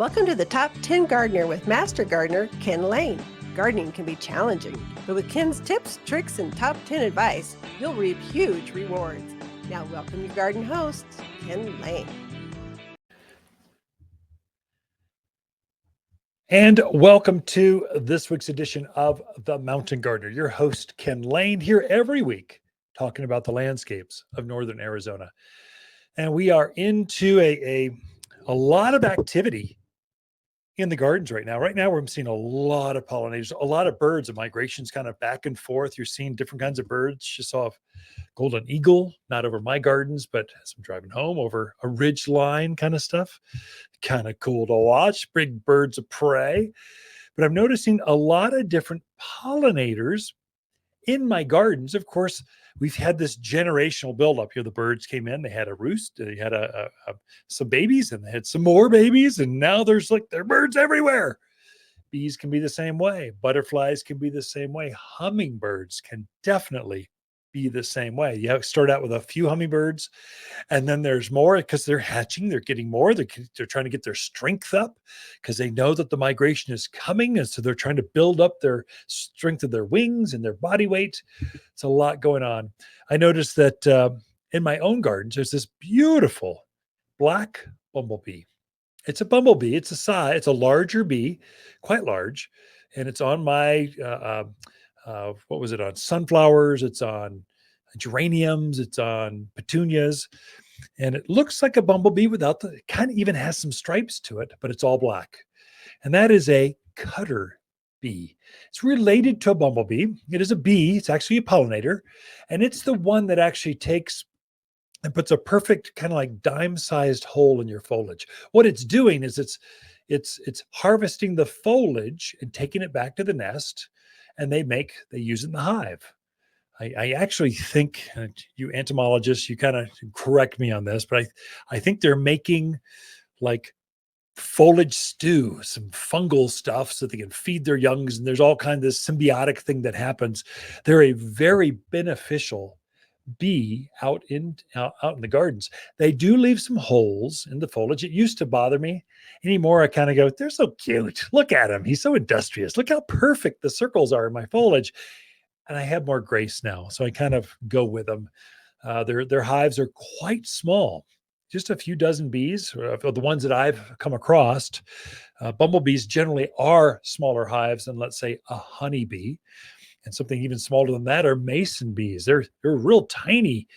Welcome to the Top 10 Gardener with Master Gardener Ken Lain. Gardening can be challenging, but with Ken's tips, tricks, and top 10 advice, you'll reap huge rewards. Now welcome your garden host, Ken Lain. And welcome to this week's edition of The Mountain Gardener. Your host, Ken Lain, here every week talking about the landscapes of northern Arizona. And we are into a lot of activity in the gardens right now. Right now, we're seeing a lot of pollinators, a lot of birds, and migrations kind of back and forth. You're seeing different kinds of birds. Just saw a golden eagle, not over my gardens, but as I'm driving home over a ridge line kind of stuff. Kind of cool to watch, big birds of prey. But I'm noticing a lot of different pollinators in my gardens. Of course, we've had this generational buildup here. The birds came in, they had a roost, they had some babies, and they had some more babies, and now there are birds everywhere. Bees can be the same way. Butterflies can be the same way. Hummingbirds can definitely be the same way. You start out with a few hummingbirds, and then there's more because they're hatching. They're getting more. They're trying to get their strength up because they know that the migration is coming. And so they're trying to build up their strength of their wings and their body weight. It's a lot going on. I noticed that in my own gardens, there's this beautiful black bumblebee. It's a bumblebee. It's a larger bee, quite large. And it's on my, what was it on? Sunflowers. It's on geraniums. It's on petunias. And it looks like a bumblebee it kind of even has some stripes to it, but it's all black. And that is a cutter bee. It's related to a bumblebee. It is a bee. It's actually a pollinator. And it's the one that actually takes and puts a perfect kind of like dime-sized hole in your foliage. What it's doing is it's harvesting the foliage and taking it back to the nest, and they use it in the hive. I actually think, you entomologists, you kind of correct me on this, but I think they're making like foliage stew, some fungal stuff so they can feed their youngs, and there's all kind of this symbiotic thing that happens. They're a very beneficial bee out in the gardens. They do leave some holes in the foliage. It used to bother me. Anymore, I kind of go, they're so cute. Look at him. He's so industrious. Look how perfect the circles are in my foliage. And I have more grace now, so I kind of go with them. Their hives are quite small, just a few dozen bees. The ones that I've come across, bumblebees generally are smaller hives than, let's say, a honeybee. And something even smaller than that are mason bees. They're real tiny.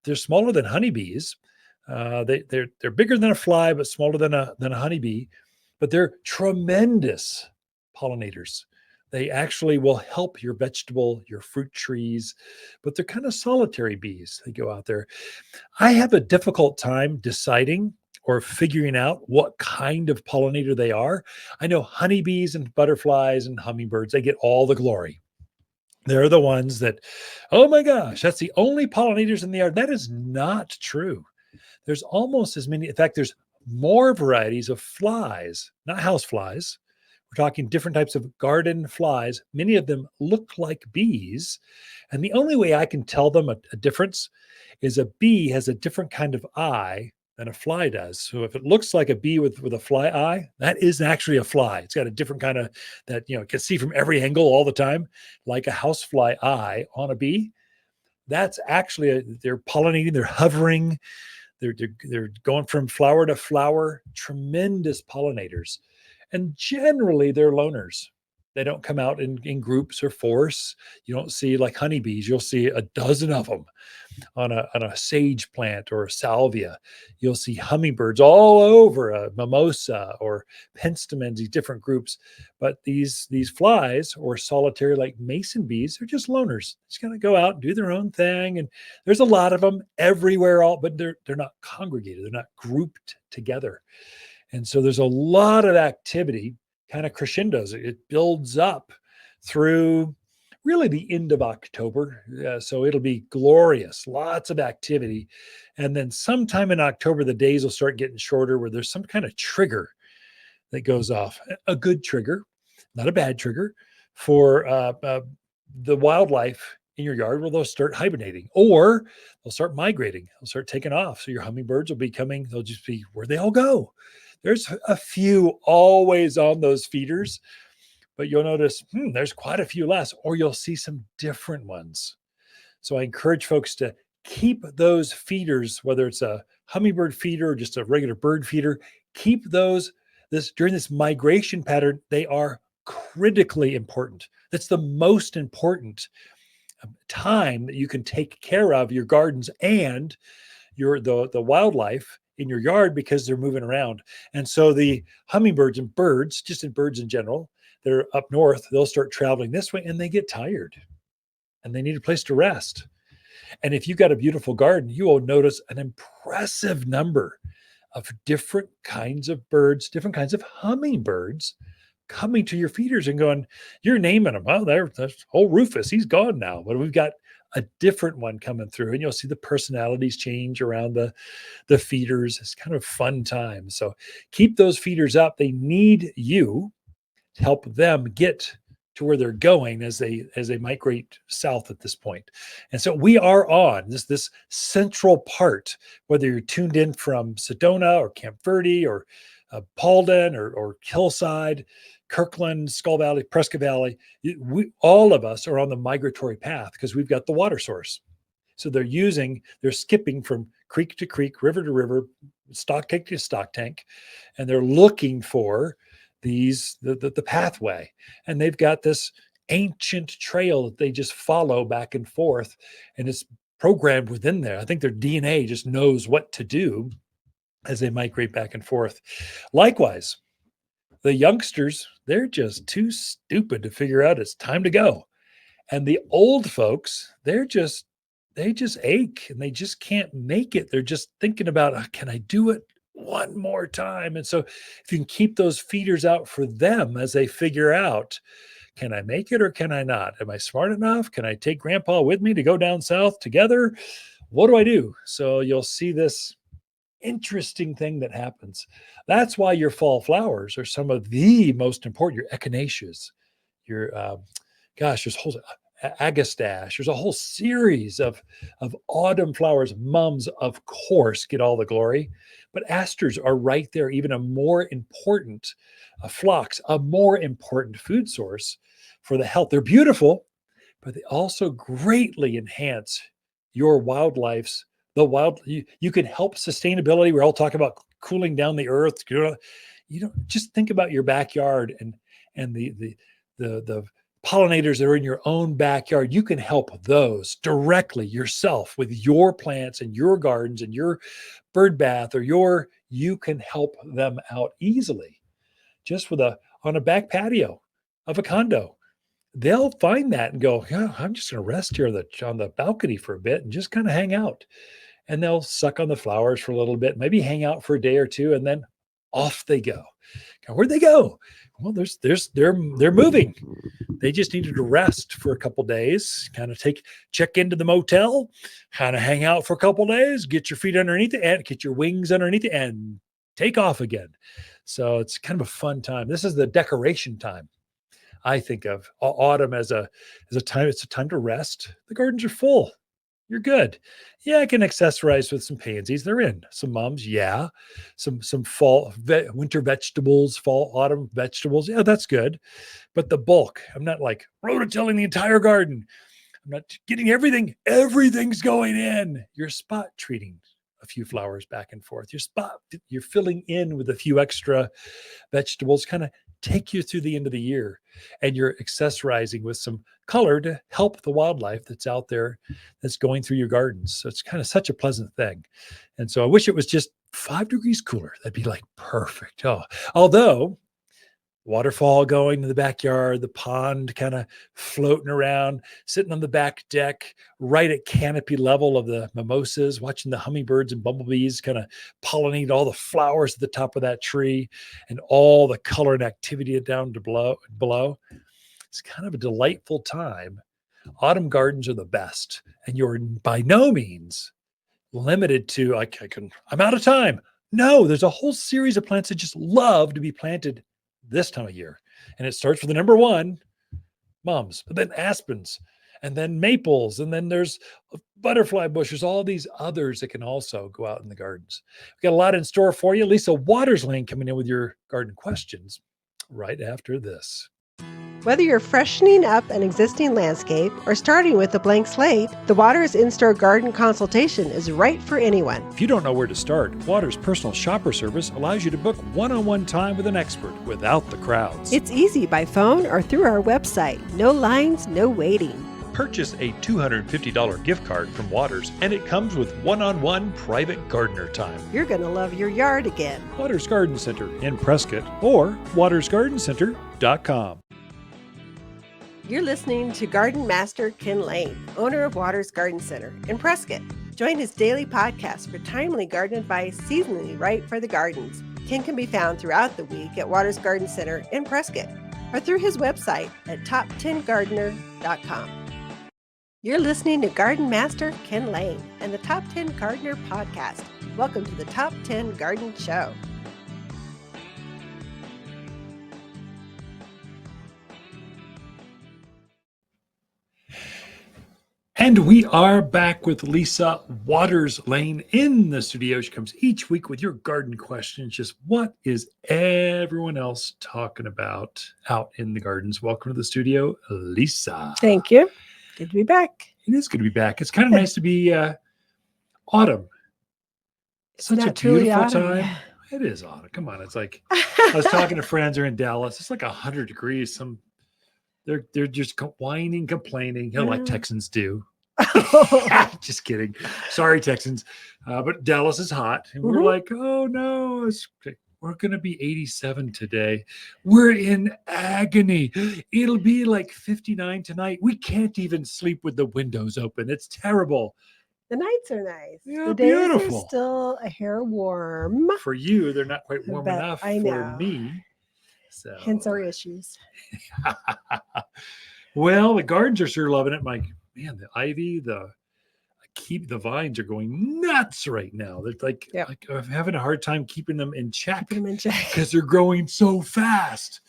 They're smaller than honeybees. They're bigger than a fly, but smaller than a honeybee. But they're tremendous pollinators. They actually will help your vegetable, your fruit trees, but they're kind of solitary bees. They go out there. I have a difficult time deciding or figuring out what kind of pollinator they are. I know honeybees and butterflies and hummingbirds, they get all the glory. They're the ones that, oh my gosh, that's the only pollinators in the yard. That is not true. There's almost as many. In fact, there's more varieties of flies, not house flies. We're talking different types of garden flies. Many of them look like bees. And the only way I can tell them a difference is a bee has a different kind of eye than a fly does. So if it looks like a bee with a fly eye, that is actually a fly. It's got a different kind of that, it can see from every angle all the time, like a housefly eye on a bee. That's actually, they're pollinating, they're hovering, they're going from flower to flower, tremendous pollinators. And generally they're loners. They don't come out in groups or force. You don't see like honeybees. You'll see a dozen of them on a sage plant or a salvia. You'll see hummingbirds all over a mimosa or penstemons, these different groups. But these flies or solitary like mason bees are just loners. Just going to go out and do their own thing. And there's a lot of them everywhere, but they're not congregated. They're not grouped together. And so there's a lot of activity, kind of crescendos. It builds up through really the end of October. So it'll be glorious, lots of activity. And then sometime in October, the days will start getting shorter where there's some kind of trigger that goes off. A good trigger, not a bad trigger, for the wildlife in your yard where they'll start hibernating or they'll start migrating. They'll start taking off. So your hummingbirds will be coming. They'll just be where they all go. There's a few always on those feeders, but you'll notice there's quite a few less, or you'll see some different ones. So I encourage folks to keep those feeders, whether it's a hummingbird feeder or just a regular bird feeder, keep those during this migration pattern. They are critically important. That's the most important time that you can take care of your gardens and the wildlife in your yard, because they're moving around. And so the hummingbirds and birds, just in birds in general, they're up north, they'll start traveling this way and they get tired and they need a place to rest. And if you've got a beautiful garden, you will notice an impressive number of different kinds of birds, different kinds of hummingbirds coming to your feeders and going, you're naming them. Oh, there's old Rufus. He's gone now. But we've got a different one coming through, and you'll see the personalities change around the feeders. It's kind of fun time. So keep those feeders up. They need you to help them get to where they're going as they migrate south at this point. And so we are on this central part, whether you're tuned in from Sedona or Camp Verde or Paulden or Hillside, Kirkland, Skull Valley, Prescott Valley. All of us are on the migratory path because we've got the water source. So they're skipping from creek to creek, river to river, stock tank to stock tank, and they're looking for the pathway. And they've got this ancient trail that they just follow back and forth, and it's programmed within there. I think their DNA just knows what to do as they migrate back and forth. Likewise, the youngsters, they're just too stupid to figure out it's time to go. And the old folks, they just ache and they just can't make it. They're just thinking about, can I do it one more time? And so if you can keep those feeders out for them as they figure out, can I make it or can I not? Am I smart enough? Can I take grandpa with me to go down south together? What do I do? So you'll see this interesting thing that happens. That's why your fall flowers are some of the most important. Your echinaceas, your there's whole agastache. There's a whole series of autumn flowers. Mums, of course, get all the glory, but asters are right there. Even a more important phlox, a more important food source for the health. They're beautiful, but they also greatly enhance your wildlife's you can help sustainability. We're all talking about cooling down the earth. Just think about your backyard and the pollinators that are in your own backyard. You can help those directly yourself with your plants and your gardens and your bird bath, you can help them out easily just on a back patio of a condo. They'll find that and go, yeah, I'm just going to rest here on the balcony for a bit and just kind of hang out. And they'll suck on the flowers for a little bit, maybe hang out for a day or two, and then off they go. Now, where'd they go? Well, they're moving. They just needed to rest for a couple days, kind of check into the motel, kind of hang out for a couple days, get your feet underneath it, and get your wings underneath it, and take off again. So it's kind of a fun time. This is the decoration time. I think of autumn as a time. It's a time to rest. The gardens are full. You're good. Yeah, I can accessorize with some pansies. They're in some mums. Yeah, some fall, winter vegetables, fall, autumn vegetables. Yeah, that's good. But the bulk, I'm not like rototilling the entire garden. I'm not getting everything. Everything's going in. You're spot treating a few flowers back and forth. You're filling in with a few extra vegetables, kind of take you through the end of the year, and you're accessorizing with some color to help the wildlife that's out there that's going through your gardens. So it's kind of such a pleasant thing. And so I wish it was just 5 degrees cooler. That'd be like perfect. Although waterfall going to the backyard, the pond kind of floating around, sitting on the back deck, right at canopy level of the mimosas, watching the hummingbirds and bumblebees kind of pollinate all the flowers at the top of that tree and all the color and activity down to below. It's kind of a delightful time. Autumn gardens are the best, and you're by no means limited to I'm out of time. No, there's a whole series of plants that just love to be planted this time of year. And it starts with the number one, mums, but then aspens, and then maples, and then there's butterfly bushes, all these others that can also go out in the gardens. We've got a lot in store for you. Lisa Lain coming in with your garden questions right after this. Whether you're freshening up an existing landscape or starting with a blank slate, the Waters In-Store Garden Consultation is right for anyone. If you don't know where to start, Waters' personal shopper service allows you to book one-on-one time with an expert without the crowds. It's easy by phone or through our website. No lines, no waiting. Purchase a $250 gift card from Waters, and it comes with one-on-one private gardener time. You're going to love your yard again. Waters Garden Center in Prescott or watersgardencenter.com. You're listening to Garden Master Ken Lain, owner of Waters Garden Center in Prescott. Join his daily podcast for timely garden advice seasonally right for the gardens. Ken can be found throughout the week at Waters Garden Center in Prescott or through his website at top10gardener.com. You're listening to Garden Master Ken Lain and the Top 10 Gardener Podcast. Welcome to the Top 10 Garden Show. And we are back with Lisa Lain in the studio. She comes each week with your garden questions. Just what is everyone else talking about out in the gardens? Welcome to the studio, Lisa. Thank you. Good to be back. It is good to be back. It's kind of nice to be autumn. Such a beautiful time. It is autumn. Come on. It's like I was talking to friends who are in Dallas. It's like 100 degrees. They're just whining, complaining, like Texans do. Just kidding. Sorry, Texans. But Dallas is hot. And we're like, oh no, we're going to be 87 today. We're in agony. It'll be like 59 tonight. We can't even sleep with the windows open. It's terrible. The nights are nice. Yeah, the days beautiful. are still a hair warm. For you, they're not quite warm enough for me. So. Hence our issues. Well, the gardens are sure loving it. Man, the ivy, the vines are going nuts right now. They're like I'm having a hard time keeping them in check because they're growing so fast.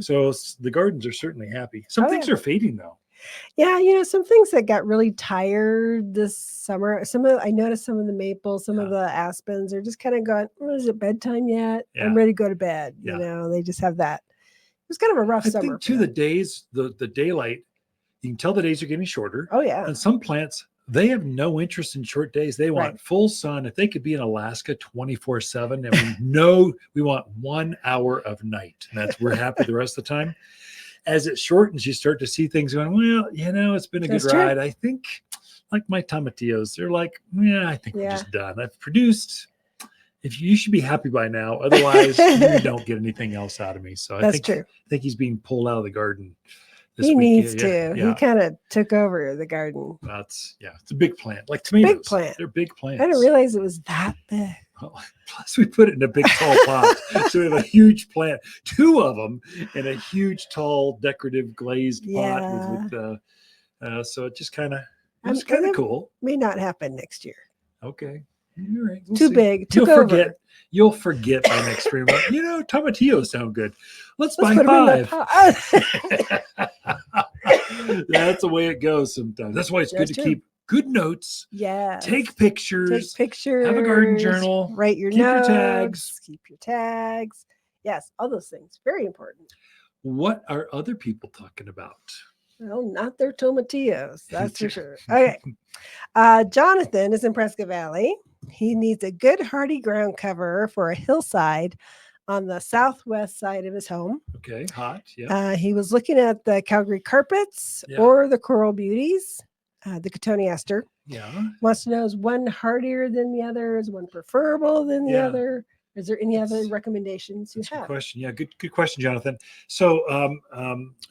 So the gardens are certainly happy. Some things are fading though. Yeah, some things that got really tired this summer. I noticed some of the maples, some of the aspens are just kind of going, is it bedtime yet? Yeah. I'm ready to go to bed. They just have that. It was kind of a rough summer. I think too, the days, the daylight, you can tell the days are getting shorter. Oh yeah. And some plants, they have no interest in short days. They want full sun. If they could be in Alaska 24/7, and we want 1 hour of night. And we're happy the rest of the time. As it shortens, you start to see things going, well, it's been a good ride. True. I think like my tomatillos, they're like, I think we're just done. I've produced. If you should be happy by now, otherwise you don't get anything else out of me. So I think he's being pulled out of the garden. He needs to. Yeah. He kind of took over the garden. It's a big plant, like tomatoes. Big plant. They're big plants. I didn't realize it was that big. Well, plus we put it in a big tall pot, so we have a huge plant, 2 of them in a huge tall decorative glazed pot. So it just kind of cool. May not happen next year. Okay. All right, Too big. You'll forget by next spring. Tomatillos sound good. Let's buy 5. That's the way it goes sometimes. That's why it's good to keep good notes. Yeah. Take pictures. Have a garden journal. Write your notes. Keep your tags. Yes, all those things. Very important. What are other people talking about? Well, not their tomatillos. That's for sure. Okay. Jonathan is in Prescott Valley. He needs a good hardy ground cover for a hillside on the southwest side of his home. Okay, hot. Yeah. He was looking at the Calgary carpets or the coral beauties, the cotoneaster. Yeah. Wants to know, is one hardier than the other? Is one preferable than the other? Is there any other recommendations you have? Good question. Yeah, good question, Jonathan. So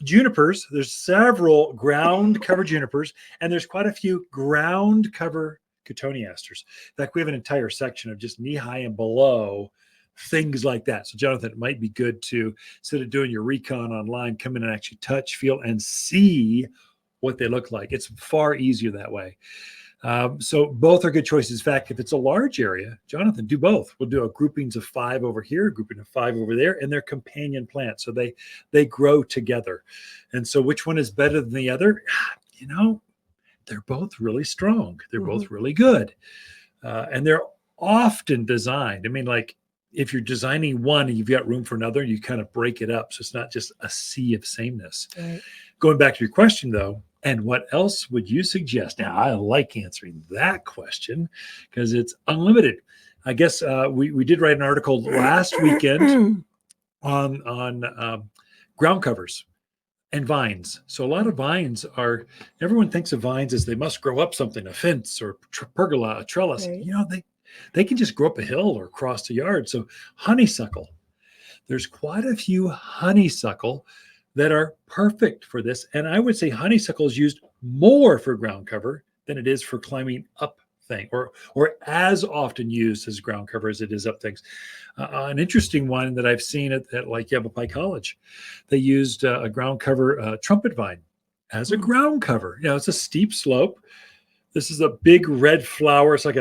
junipers, there's several ground cover junipers, and there's quite a few ground cover cotoneasters. In fact, we have an entire section of just knee-high and below things like that. So Jonathan, it might be good to, instead of doing your recon online, come in and actually touch, feel, and see what they look like. It's far easier that way. So both are good choices. In fact, if it's a large area, Jonathan, do both. We'll do a groupings of 5 over here, a grouping of 5 over there, and they're companion plants. So they grow together. And so which one is better than the other? they're both really strong. They're Mhm. both really good. And they're often designed. I mean, like if you're designing one and you've got room for another, you kind of break it up. So it's not just a sea of sameness. Right. Going back to your question, though, and what else would you suggest? Now, I like answering that question because it's unlimited. I guess we did write an article last weekend on ground covers and vines. So a lot of vines are, everyone thinks of vines as they must grow up something, a fence or pergola, a trellis. Right. You know, they can just grow up a hill or across the yard. So honeysuckle, there's quite a few honeysuckle that are perfect for this. And I would say honeysuckle is used more for ground cover than it is for climbing up thing, or as often used as ground cover as it is up things. An interesting one that I've seen at like Yavapai College, they used a ground cover trumpet vine as a ground cover. You know, it's a steep slope. This is a big red flower. It's like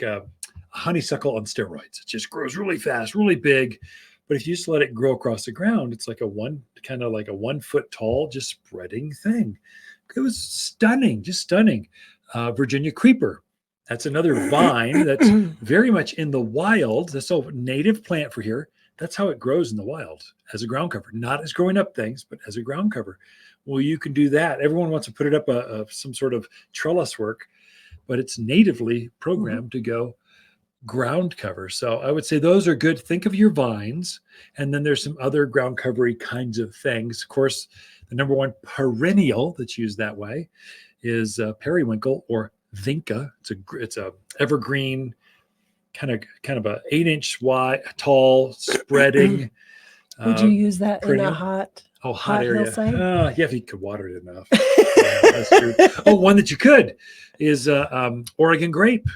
a honeysuckle on steroids. It just grows really fast, really big. But if you just let it grow across the ground, it's like a 1 foot tall, just spreading thing. It was stunning, just stunning. Virginia creeper. That's another vine that's very much in the wild. That's a native plant for here. That's how it grows in the wild, as a ground cover, not as growing up things, but as a ground cover. Well, you can do that. Everyone wants to put it up some sort of trellis work, but it's natively programmed to go ground cover. So I would say those are good. Think of your vines, and then there's some other ground covery kinds of things. Of course, the number one perennial that's used that way is periwinkle or vinca. It's a evergreen, kind of a 8-inch wide, tall, spreading. Would you use that in a perennial. hot Hot area. hillside? Yeah, if you could water it enough. Yeah, that's true. Oh, one that you could is Oregon grape.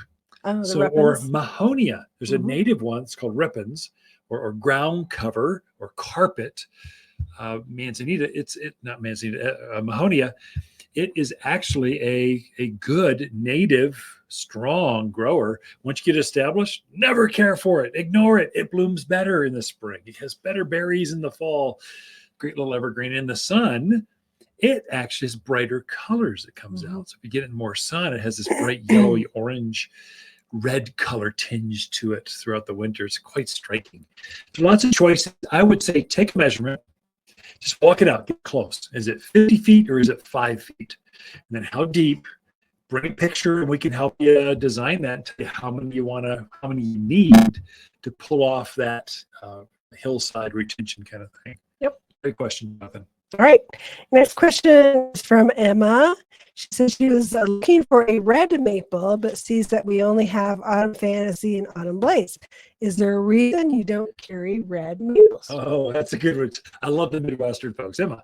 Oh, the So, or repens. mahonia. There's a native one. It's called repens, or ground cover, or carpet. Manzanita. It's not manzanita. Mahonia. It is actually a good native, strong grower. Once you get established, never care for it. Ignore it. It blooms better in the spring. It has better berries in the fall. Great little evergreen. In the sun, it actually has brighter colors that comes out. So if you get it in more sun, it has this bright yellowy, orange, red color tinge to it throughout the winter. It's quite striking. There's lots of choices. I would say take a measurement. Just walk it out, get close. Is it 50 feet or is it 5 feet? And then how deep? Bring a picture and we can help you design that and tell you how many you need to pull off that hillside retention kind of thing. Yep. Great question, Jonathan. All right. Next question is from Emma. She says she was looking for a red maple, but sees that we only have Autumn Fantasy and Autumn Blaze. Is there a reason you don't carry red maples? Oh, that's a good one. I love the Midwestern folks. Emma,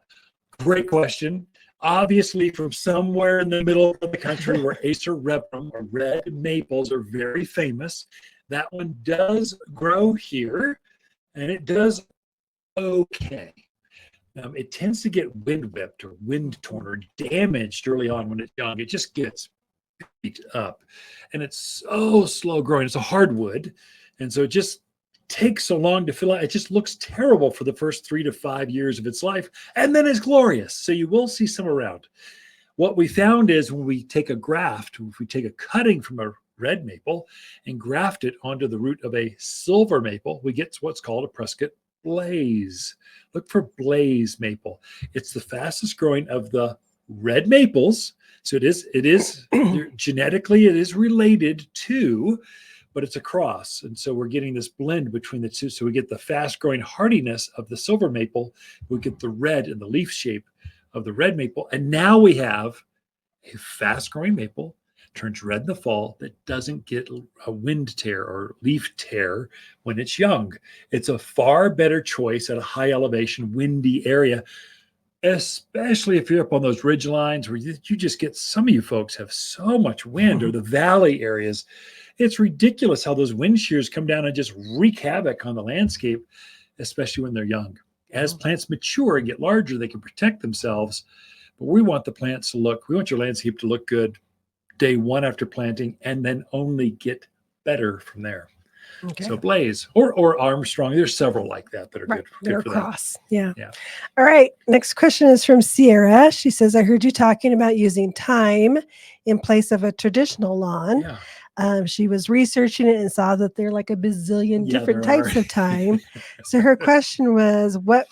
great question. Obviously, from somewhere in the middle of the country where Acer reprum or red maples are very famous, that one does grow here, and it does okay. It tends to get wind whipped or wind torn or damaged early on when it's young. It just gets beat up, and it's so slow growing. It's a hardwood, and so it just takes so long to fill out. It just looks terrible for the first 3 to 5 years of its life, and then it's glorious. So you will see some around. What we found is when we take a graft, if we take a cutting from a red maple and graft it onto the root of a silver maple, we get what's called a Prescott Blaze. Look for Blaze maple. It's the fastest growing of the red maples. So it is genetically it is related to, but it's a cross. And so we're getting this blend between the two. So we get the fast growing hardiness of the silver maple. We get the red and the leaf shape of the red maple. And now we have a fast growing maple, turns red in the fall, that doesn't get a wind tear or leaf tear when it's young. It's a far better choice at a high elevation, windy area, especially if you're up on those ridge lines where you just get, some of you folks have so much wind, or the valley areas. It's ridiculous how those wind shears come down and just wreak havoc on the landscape, especially when they're young. As plants mature and get larger, they can protect themselves. But we want your landscape to look good day one after planting, and then only get better from there. Okay. So Blaze or Armstrong, there's several like that that are Right. good. They're Good for that. across. Yeah. Yeah. All right. Next question is from Sierra. She says, I heard you talking about using thyme in place of a traditional lawn. Yeah. She was researching it and saw that there are like a bazillion Yeah, different there types are. of thyme. So her question was, what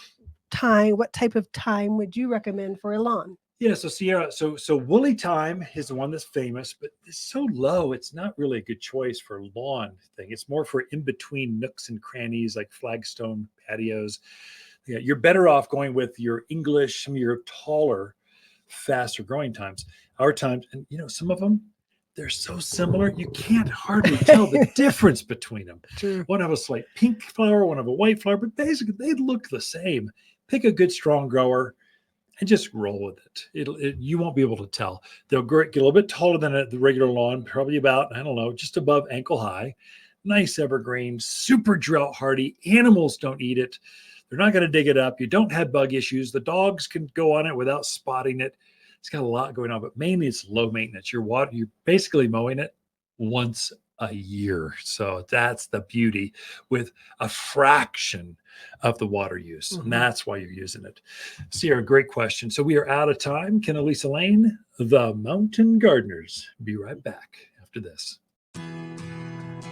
type of thyme would you recommend for a lawn? Yeah, so Sierra, so woolly thyme is the one that's famous, but it's so low, it's not really a good choice for a lawn thing. It's more for in between nooks and crannies like flagstone patios. Yeah, you're better off going with your English, some of your taller, faster growing times. Our times, and some of them, they're so similar, you can't hardly tell the difference between them. True. One have a slight pink flower, one have a white flower, but basically they look the same. Pick a good strong grower and just roll with it. You won't be able to tell. They'll get a little bit taller than the regular lawn, probably about, I don't know, just above ankle high. Nice evergreen, super drought hardy. Animals don't eat it. They're not going to dig it up. You don't have bug issues. The dogs can go on it without spotting it. It's got a lot going on, but mainly it's low maintenance. You're basically mowing it once a year. So that's the beauty, with a fraction of the water use. And that's why you're using it. Sierra, great question. So we are out of time. Ken and Lisa Lain, the Mountain Gardeners. Be right back after this.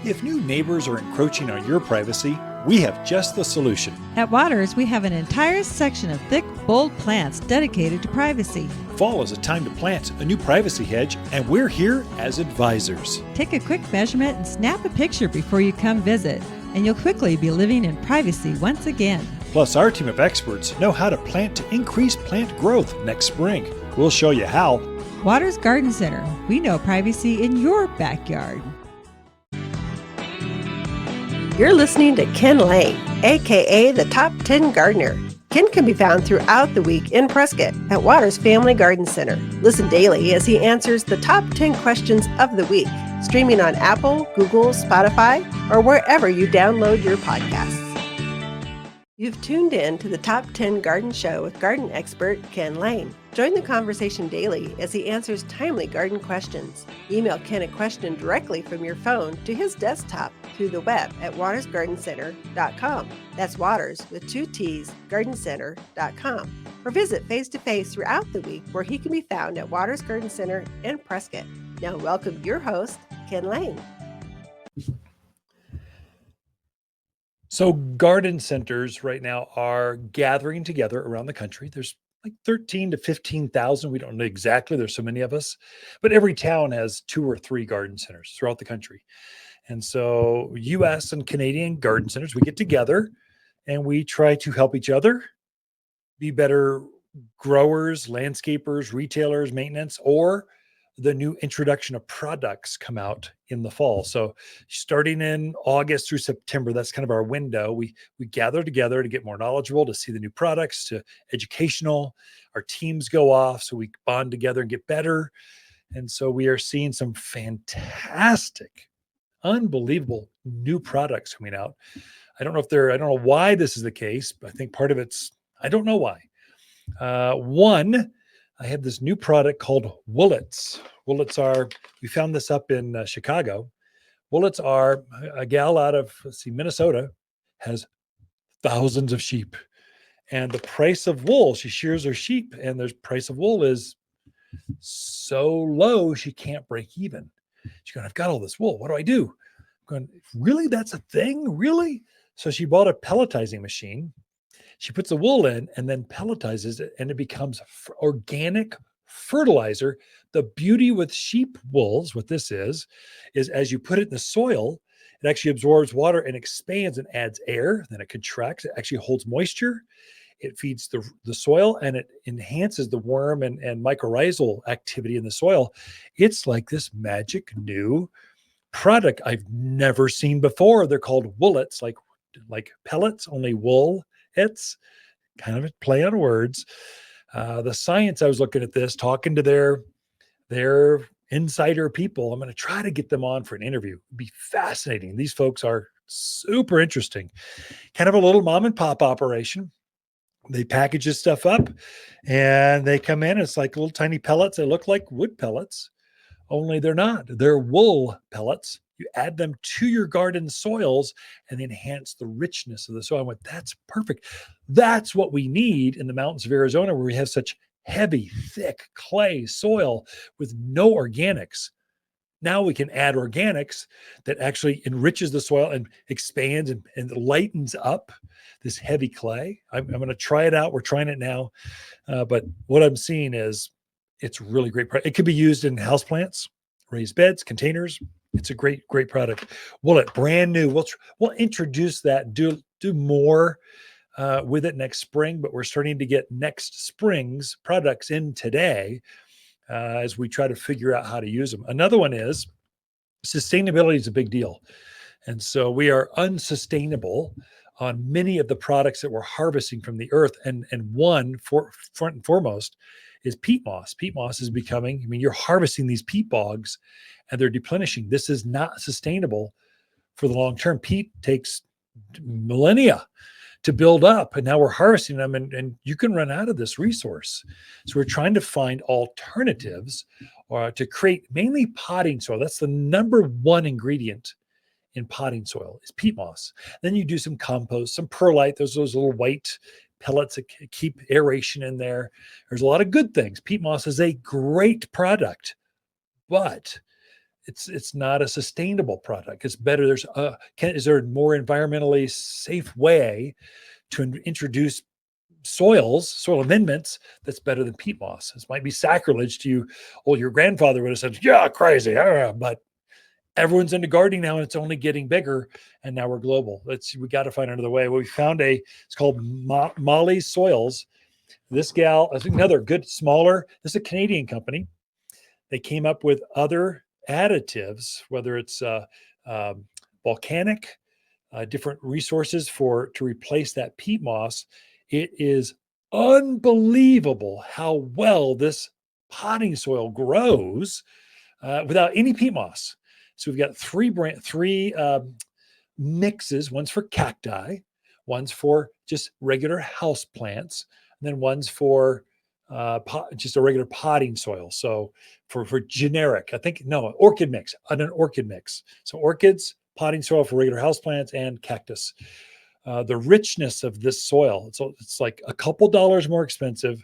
If new neighbors are encroaching on your privacy, we have just the solution. At Waters, we have an entire section of thick, bold plants dedicated to privacy. Fall is a time to plant a new privacy hedge, and we're here as advisors. Take a quick measurement and snap a picture before you come visit, and you'll quickly be living in privacy once again. Plus, our team of experts know how to plant to increase plant growth next spring. We'll show you how. Waters Garden Center. We know privacy in your backyard. You're listening to Ken Lain, aka the Top 10 Gardener. Ken can be found throughout the week in Prescott at Waters Family Garden Center. Listen daily as he answers the top 10 questions of the week, streaming on Apple, Google, Spotify, or wherever you download your podcasts. You've tuned in to the Top 10 Garden Show with garden expert Ken Lain. Join the conversation daily as he answers timely garden questions. Email Ken a question directly from your phone to his desktop through the web at watersgardencenter.com. That's Waters with 2 T's, gardencenter.com. Or visit face-to-face throughout the week where he can be found at Waters Garden Center in Prescott. Now welcome your host, Ken Lain. So garden centers right now are gathering together around the country. There's like 13 to 15,000. We don't know exactly. There's so many of us, but every town has 2 or 3 garden centers throughout the country. And so US and Canadian garden centers, we get together and we try to help each other be better growers, landscapers, retailers, maintenance, or the new introduction of products come out in the fall. So starting in August through September, that's kind of our window. We gather together to get more knowledgeable, to see the new products, to educational. Our teams go off, so we bond together and get better. And so we are seeing some fantastic, unbelievable new products coming out. I don't know why this is the case, but I think part of I don't know why. One, I have this new product called Woolits. We found this up in Chicago. Woolits are a gal out of, Minnesota, has thousands of sheep. And the price of wool, she shears her sheep, and the price of wool is so low, she can't break even. She's going, I've got all this wool. What do I do? I'm going, really? That's a thing? Really? So she bought a pelletizing machine. She puts the wool in and then pelletizes it, and it becomes organic fertilizer. The beauty with sheep wools, what this is as you put it in the soil, it actually absorbs water and expands and adds air. Then it contracts. It actually holds moisture. It feeds the soil, and it enhances the worm and mycorrhizal activity in the soil. It's like this magic new product I've never seen before. They're called Woolits, like pellets, only wool. It's kind of a play on words. The science, I was looking at this, talking to their insider people. I'm going to try to get them on for an interview. It'd be fascinating. These folks are super interesting. Kind of a little mom and pop operation. They package this stuff up and they come in. It's like little tiny pellets. They look like wood pellets, only they're not. They're wool pellets. You add them to your garden soils and enhance the richness of the soil. I went, that's perfect. That's what we need in the mountains of Arizona, where we have such heavy, thick clay soil with no organics. Now we can add organics that actually enriches the soil and expands and lightens up this heavy clay. I'm going to try it out. We're trying it now. But what I'm seeing is it's really great. It could be used in houseplants, raised beds, containers. It's a great product. Will it brand new? We'll introduce that, do more with it next spring, but we're starting to get next spring's products in today as we try to figure out how to use them. Another one is sustainability is a big deal. And so we are unsustainable on many of the products that we're harvesting from the earth. And one front and foremost is peat moss. Peat moss is becoming, you're harvesting these peat bogs and they're deplenishing. This is not sustainable for the long term. Peat takes millennia to build up, and now we're harvesting them, and you can run out of this resource. So we're trying to find alternatives to create mainly potting soil. That's the number one ingredient in potting soil is peat moss. Then you do some compost, some perlite, those little white pellets that keep aeration in there. There's a lot of good things. Peat moss is a great product, but it's not a sustainable product. It's better. Is there a more environmentally safe way to introduce soil amendments that's better than peat moss? This might be sacrilege to you. Well, your grandfather would have said, yeah, crazy. But everyone's into gardening now, and it's only getting bigger. And now we're global. We got to find another way. Well, we found it's called Molly's Soils. This gal, I think another good, smaller, this is a Canadian company. They came up with other additives, whether it's volcanic, different resources to replace that peat moss. It is unbelievable how well this potting soil grows without any peat moss. So we've got three mixes. One's for cacti, one's for just regular house plants, and then one's for just a regular potting soil. So for generic, orchid mix, an orchid mix. So orchids, potting soil for regular houseplants, and cactus. The richness of this soil, it's like a couple dollars more expensive,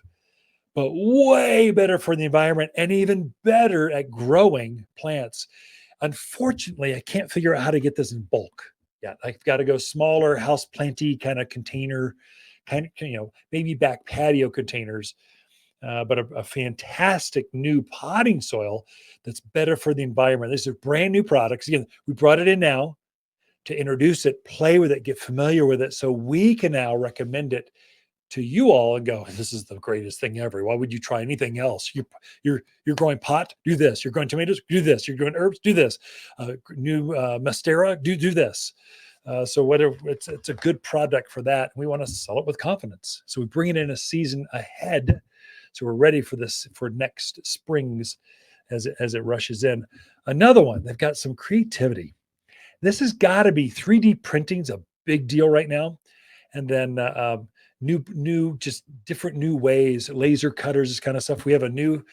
but way better for the environment and even better at growing plants. Unfortunately, I can't figure out how to get this in bulk yet. I've got to go smaller, house planty kind of container, maybe back patio containers. But a fantastic new potting soil that's better for the environment. These are brand new products. Again, we brought it in now to introduce it, play with it, get familiar with it, so we can now recommend it to you all and go, this is the greatest thing ever. Why would you try anything else? You're growing pot, do this. You're growing tomatoes, do this. You're growing herbs, do this. New Mastera, do this. So whether it's a good product for that, we want to sell it with confidence. So we bring it in a season ahead. So we're ready for next springs as it rushes in. Another one, they've got some creativity. This has got to be 3D printing's a big deal right now. And then new, just different new ways, laser cutters, this kind of stuff. We have a new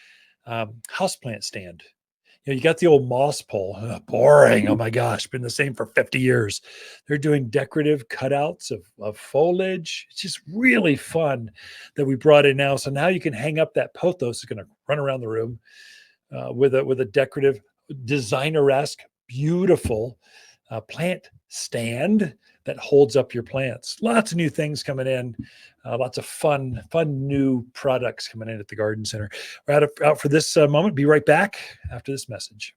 houseplant stand. You got the old moss pole, boring. Oh my gosh, been the same for 50 years. They're doing decorative cutouts of foliage. It's just really fun that we brought in now. So now you can hang up that pothos. It's going to run around the room with a decorative, designer-esque, beautiful plant stand that holds up your plants. Lots of new things coming in. Lots of fun new products coming in at the Garden Center. We're out for this moment. Be right back after this message.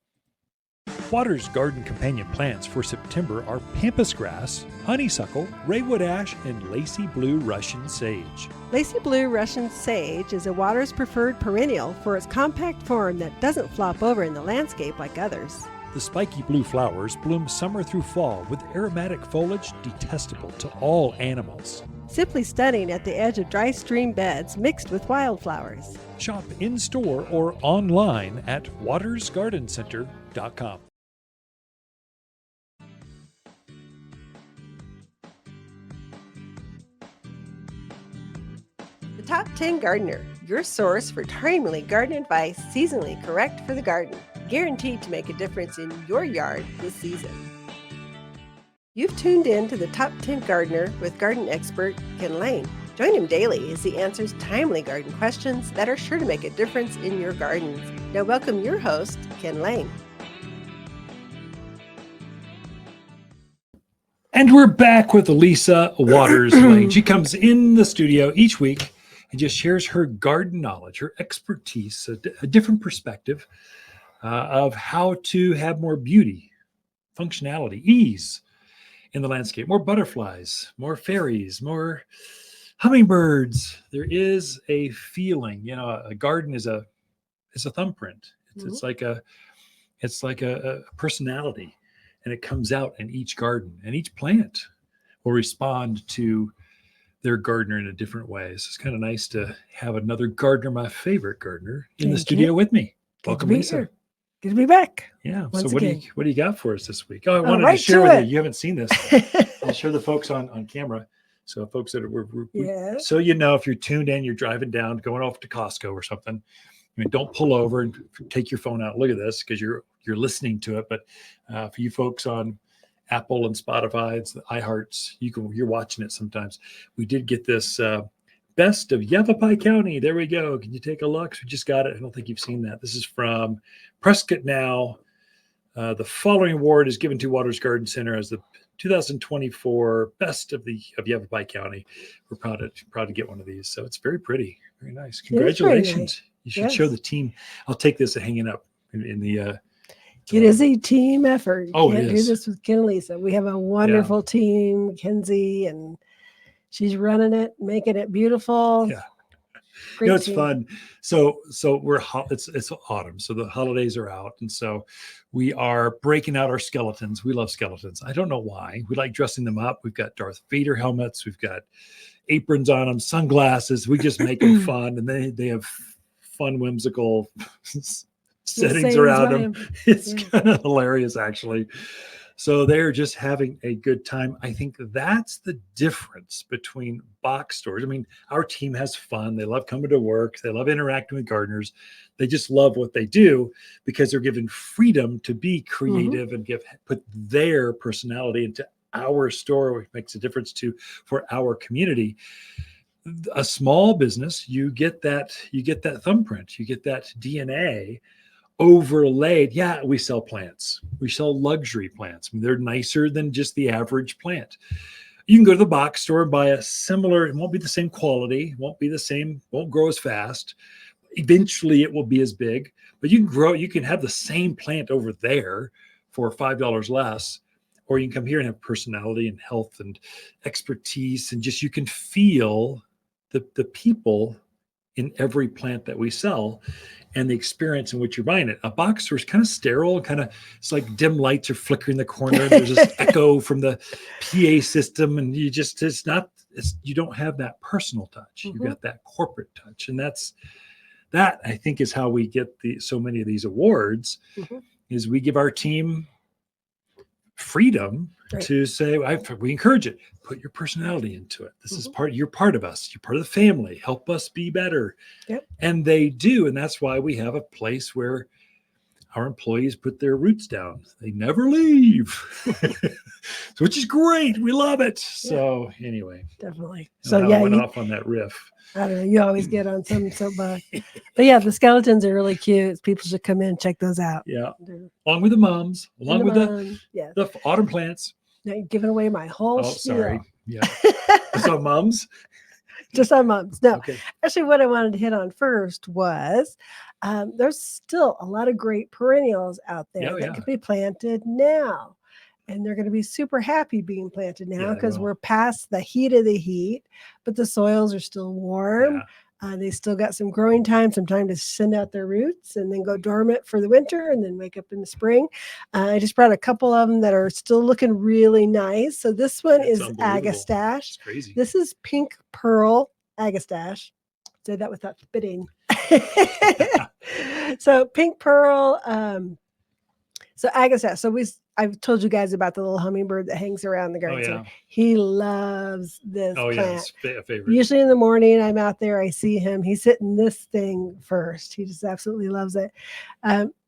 Water's garden companion plants for September are pampas grass, honeysuckle, raywood ash, and lacy blue Russian sage. Lacy blue Russian sage is a Water's preferred perennial for its compact form that doesn't flop over in the landscape like others. The spiky blue flowers bloom summer through fall with aromatic foliage detestable to all animals. Simply stunning at the edge of dry stream beds mixed with wildflowers. Shop in-store or online at watersgardencenter.com. The Top 10 Gardener, your source for timely garden advice seasonally correct for the garden. guaranteed to make a difference in your yard this season. You've tuned in to the Top 10 Gardener with garden expert Ken Lain. Join him daily as he answers timely garden questions that are sure to make a difference in your gardens. Now welcome your host, Ken Lain. And we're back with Lisa Lain. She comes in the studio each week and just shares her garden knowledge, her expertise, a different perspective of how to have more beauty, functionality, ease in the landscape, more butterflies, more fairies, more hummingbirds. There is a feeling, a garden is a thumbprint. It's like a personality. And it comes out in each garden, and each plant will respond to their gardener in a different way. So it's kind of nice to have another gardener, my favorite gardener, in the studio with me. Welcome, Lisa. Here. Good to be back. Yeah. So what do you got for us this week? Oh, I wanted right to share with you. You haven't seen this. I'll show the folks on camera. So folks that are, so if you're tuned in, you're driving down, going off to Costco or something. I mean, don't pull over and take your phone out. Look at this because you're listening to it. But for you folks on Apple and Spotify, it's the iHearts, you're watching it sometimes. We did get this best of Yavapai County. There we go. Can you take a look? We just got it. I don't think you've seen that. This is from Prescott Now. The following award is given to Waters Garden Center as the 2024 best of Yavapai County. We're proud to get one of these. So it's very pretty, very nice. Congratulations. Nice. You should show the team. I'll take this hanging up in the. It is a team effort. You can't it is. Do this with Ken and Lisa. We have a wonderful team, Kenzie, and she's running it, making it beautiful. Yeah. Great it's team. fun. So it's autumn, so the holidays are out, and so we are breaking out our skeletons. We love skeletons. I don't know why. We like dressing them up. We've got Darth Vader helmets. We've got aprons on them, sunglasses. We just make them fun, and they have fun, whimsical settings around them. It's kind of hilarious, actually. So they're just having a good time. I think that's the difference between box stores. I mean, our team has fun. They love coming to work. They love interacting with gardeners. They just love what they do because they're given freedom to be creative and put their personality into our store, which makes a difference for our community. A small business, you get that thumbprint, you get that DNA overlaid. Yeah, we sell plants. We sell luxury plants. I mean, they're nicer than just the average plant. You can go to the box store and buy a similar, it won't be the same quality, won't grow as fast. Eventually it will be as big, but you can have the same plant over there for $5 less, or you can come here and have personality and health and expertise, and just you can feel the people in every plant that we sell and the experience in which you're buying it. A box store is kind of sterile, it's like dim lights are flickering in the corner. There's this echo from the PA system, and you don't have that personal touch. You got that corporate touch. And that I think is how we get so many of these awards is we give our team freedom to say, we encourage it. Put your personality into it. This is you're part of us. You're part of the family. Help us be better. Yep. And they do. And that's why we have a place where our employees put their roots down. They never leave, which is great. We love it. So anyway. Definitely. So I went off on that riff. I don't know. You always get on some soapbox. But yeah, the skeletons are really cute. People should come in and check those out. Yeah. Along with the mums, along with the autumn plants. Now you're giving away my whole spiel. Sorry. Yeah. So mums? Just on mums. No. Okay. Actually, what I wanted to hit on first was there's still a lot of great perennials out there that could be planted now. And they're going to be super happy being planted now because we're past the heat of the heat, but the soils are still warm. They still got some growing time to send out their roots and then go dormant for the winter and then wake up in the spring. I just brought a couple of them that are still looking really nice. So this one is Agastache. Crazy. This is Pink Pearl Agastache. Say that without spitting. So Pink Pearl. So Agastache. So I've told you guys about the little hummingbird that hangs around the garden. So he loves this plant. It's a favorite. Usually in the morning, I'm out there, I see him. He's hitting this thing first. He just absolutely loves it.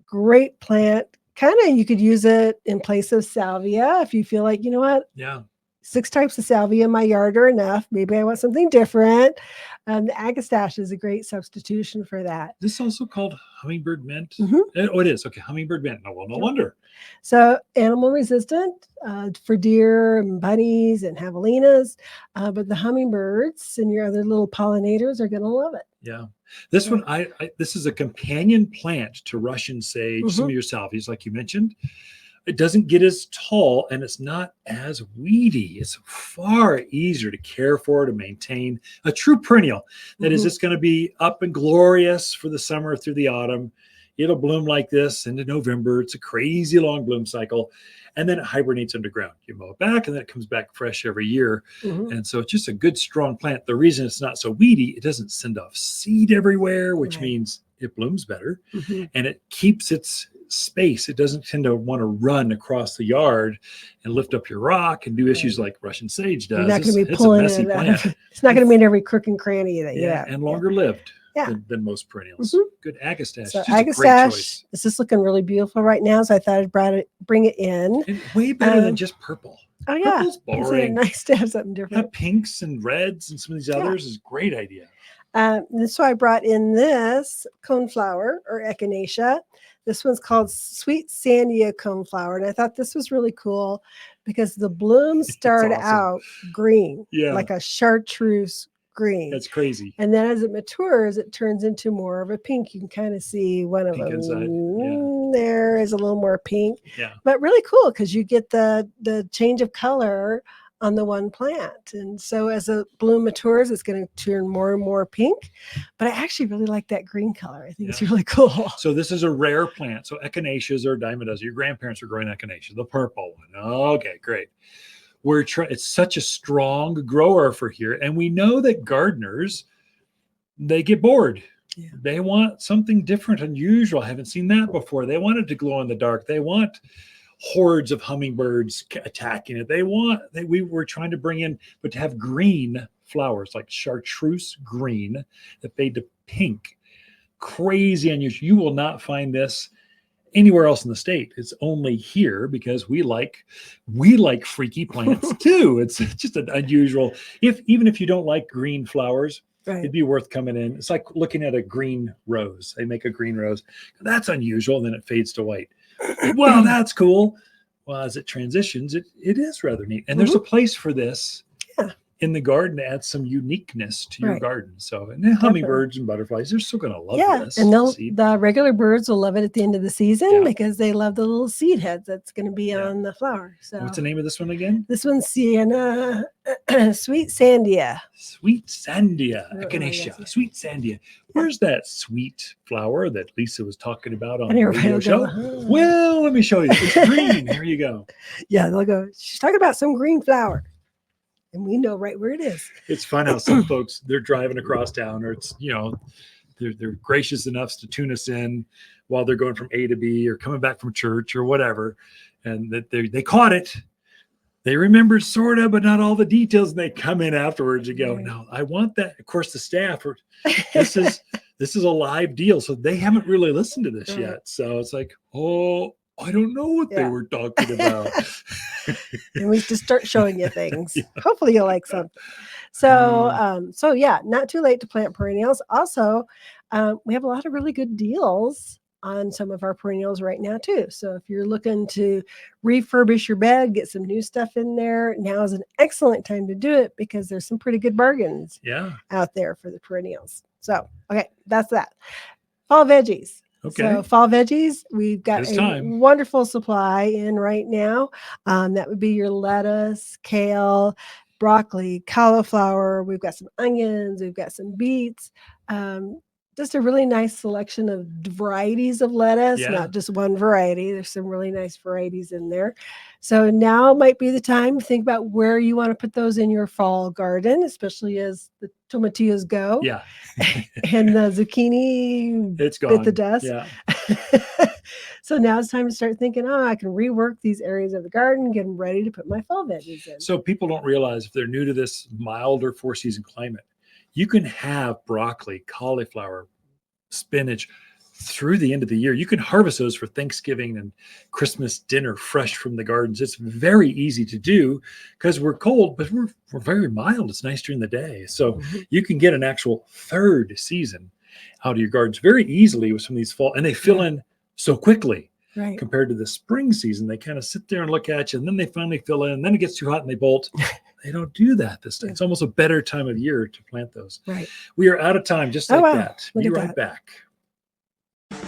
great plant. Kind of, you could use it in place of salvia if you feel like, you know what, Yeah. 6 types of salvia in my yard are enough. Maybe I want something different. The agastache is a great substitution for that. This is also called hummingbird mint. Mhm. Oh, it is. Okay. Hummingbird mint. No, well, no wonder. So animal resistant for deer and bunnies and javelinas, but the hummingbirds and your other little pollinators are going to love it. Yeah. This Yeah. one, this is a companion plant to Russian sage, some of Mhm. your salvias, like you mentioned. It doesn't get as tall and it's not as weedy. It's far easier to care for, to maintain. A true perennial that is Mhm. just going to be up and glorious for the summer through the autumn. It'll bloom like this into November. It's a crazy long bloom cycle. And then it hibernates underground. You mow it back and then it comes back fresh every year. Mhm. And so it's just a good, strong plant. The reason it's not so weedy, it doesn't send off seed everywhere, which Right. means it blooms better. Mhm. And it keeps its space. It doesn't tend to want to run across the yard and lift up your rock and do issues like Russian sage does. You're not going to be It's pulling a messy it out plant. of, it's not going to be in every crook and cranny that you have. And longer lived Yeah. than most perennials. Mhm. Good agastache. So Just a great agastache, choice. this is looking really beautiful right now, so I thought I'd bring it in. And way better than just purple. Oh yeah, Purple's isn't it boring. nice to have something different? Have pinks and reds and some of these others is a great idea. And so I brought in this coneflower or echinacea. This one's called Sweet Sandia coneflower. And I thought this was really cool because the blooms start awesome. out green, Yeah. like a chartreuse green. That's crazy. And then as it matures, it turns into more of a pink. You can kind of see one of Pink them. inside. Yeah. There is a little more pink. Yeah. But really cool because you get the change of color on the one plant. And so as a bloom matures, it's going to turn more and more pink. But I actually really like that green color. I think it's really cool. So this is a rare plant. So echinaceas or diamondas. Your grandparents were growing echinacea, the purple one. Okay, great. It's such a strong grower for here. And we know that gardeners, they get bored. Yeah. They want something different, unusual. I haven't seen that before. They want it to glow in the dark. They want hordes of hummingbirds attacking it. We were trying to bring in, but to have green flowers like chartreuse green that fade to pink. Crazy unusual. You will not find this anywhere else in the state. It's only here because we like freaky plants too. It's just an unusual. Even if you don't like green flowers, it'd be worth coming in. It's like looking at a green rose. They make a green rose. That's unusual. And then it fades to white. Well, that's cool. Well, as it transitions, it is rather neat. And there's a place for this in the garden to add some uniqueness to your garden. So, and hummingbirds and butterflies, they're still going to love this. And the regular birds will love it at the end of the season because they love the little seed heads that's going to be on the flower. So, what's the name of this one again? This one's Sienna Sweet Sandia. Sweet Sandia, echinacea, Sweet Sandia. Where's that sweet flower that Lisa was talking about on the radio show? Well, let me show you. It's green. There you go. Yeah, they'll go, she's talking about some green flower. And we know right where it is. It's fun how some folks, they're driving across town, or it's, they're gracious enough to tune us in while they're going from A to B or coming back from church or whatever. And that they caught it. They remembered sort of, but not all the details. And they come in afterwards and go, no, I want that. Of course, the staff this is a live deal. So they haven't really listened to this yet. So it's like, I don't know what they were talking about. And we just start showing you things. Hopefully you'll like something. So, not too late to plant perennials. Also, we have a lot of really good deals on some of our perennials right now too. So if you're looking to refurbish your bed, get some new stuff in there, now is an excellent time to do it because there's some pretty good bargains out there for the perennials. So, okay, that's that. Fall veggies. Okay. So fall veggies, we've got a wonderful supply in right now. That would be your lettuce, kale, broccoli, cauliflower. We've got some onions. We've got some beets. Just a really nice selection of varieties of lettuce, not just one variety. There's some really nice varieties in there. So now might be the time to think about where you want to put those in your fall garden, especially as the tomatillos go. Yeah. And the zucchini bit the dust. Yeah. So now it's time to start thinking, I can rework these areas of the garden, get them ready to put my fall veggies in. So people don't realize if they're new to this milder 4-season climate, you can have broccoli, cauliflower, spinach through the end of the year. You can harvest those for Thanksgiving and Christmas dinner fresh from the gardens. It's very easy to do because we're cold, but we're very mild. It's nice during the day. So you can get an actual third season out of your gardens very easily with some of these fall, and they fill in so quickly. Right. Compared to the spring season, they kind of sit there and look at you, and then they finally fill in, and then it gets too hot and they bolt. They don't do that this time. It's almost a better time of year to plant those. Right. We are out of time, just like that. Be right back.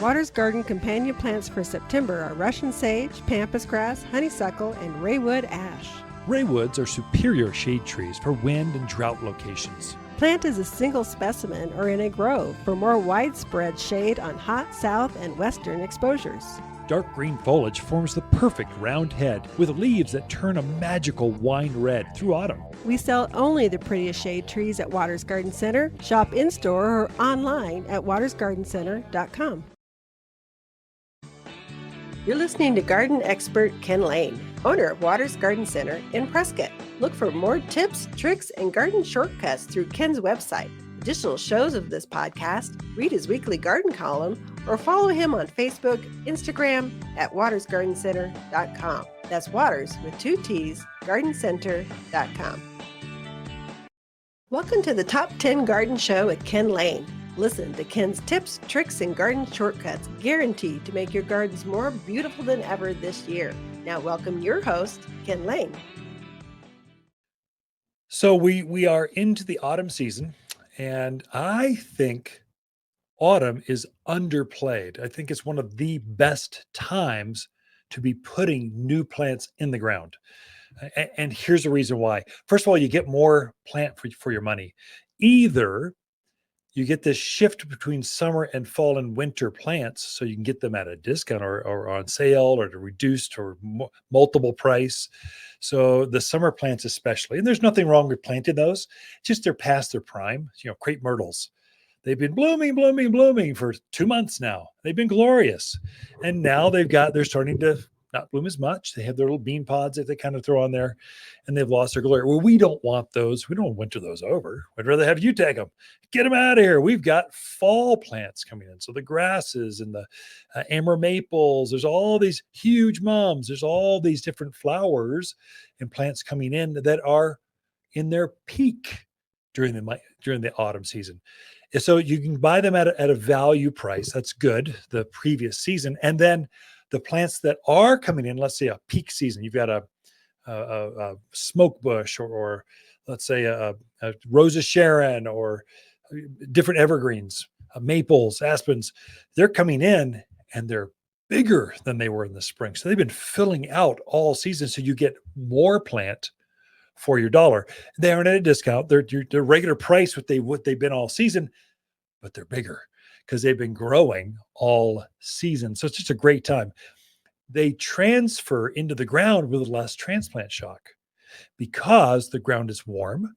Water's garden companion plants for September are Russian sage, pampas grass, honeysuckle, and raywood ash. Raywoods are superior shade trees for wind and drought locations. Plant as a single specimen or in a grove for more widespread shade on hot south and western exposures. Dark green foliage forms the perfect round head with leaves that turn a magical wine red through autumn. We sell only the prettiest shade trees at Waters Garden Center. Shop in-store or online at watersgardencenter.com. You're listening to garden expert Ken Lain, owner of Waters Garden Center in Prescott. Look for more tips, tricks, and garden shortcuts through Ken's website. Additional shows of this podcast, read his weekly garden column, or follow him on Facebook, Instagram at watersgardencenter.com. That's Waters with 2 T's, gardencenter.com. Welcome to the Top 10 Garden Show with Ken Lain. Listen to Ken's tips, tricks, and garden shortcuts guaranteed to make your gardens more beautiful than ever this year. Now welcome your host, Ken Lain. So we are into the autumn season, and I think autumn is underplayed. I think it's one of the best times to be putting new plants in the ground. And here's the reason why. First of all, you get more plant for your money. Either you get this shift between summer and fall and winter plants, so you can get them at a discount or on sale or at a reduced or multiple price. So the summer plants especially, and there's nothing wrong with planting those, just they're past their prime. Crepe myrtles. They've been blooming for 2 months now. They've been glorious. And now they're starting to not bloom as much. They have their little bean pods that they kind of throw on there, and they've lost their glory. Well, we don't want those. We don't winter those over. We'd rather have you take them. Get them out of here. We've got fall plants coming in. So the grasses and the amber maples, there's all these huge mums. There's all these different flowers and plants coming in that are in their peak during the autumn season. And so you can buy them at a value price. That's good, the previous season. And then the plants that are coming in, let's say a peak season, you've got a smoke bush or let's say a Rose of Sharon or different evergreens, maples, aspens, they're coming in and they're bigger than they were in the spring. So they've been filling out all season. So you get more plant for your dollar. They aren't at a discount. They're regular price what they've been all season, but they're bigger because they've been growing all season. So it's just a great time. They transfer into the ground with less transplant shock because the ground is warm.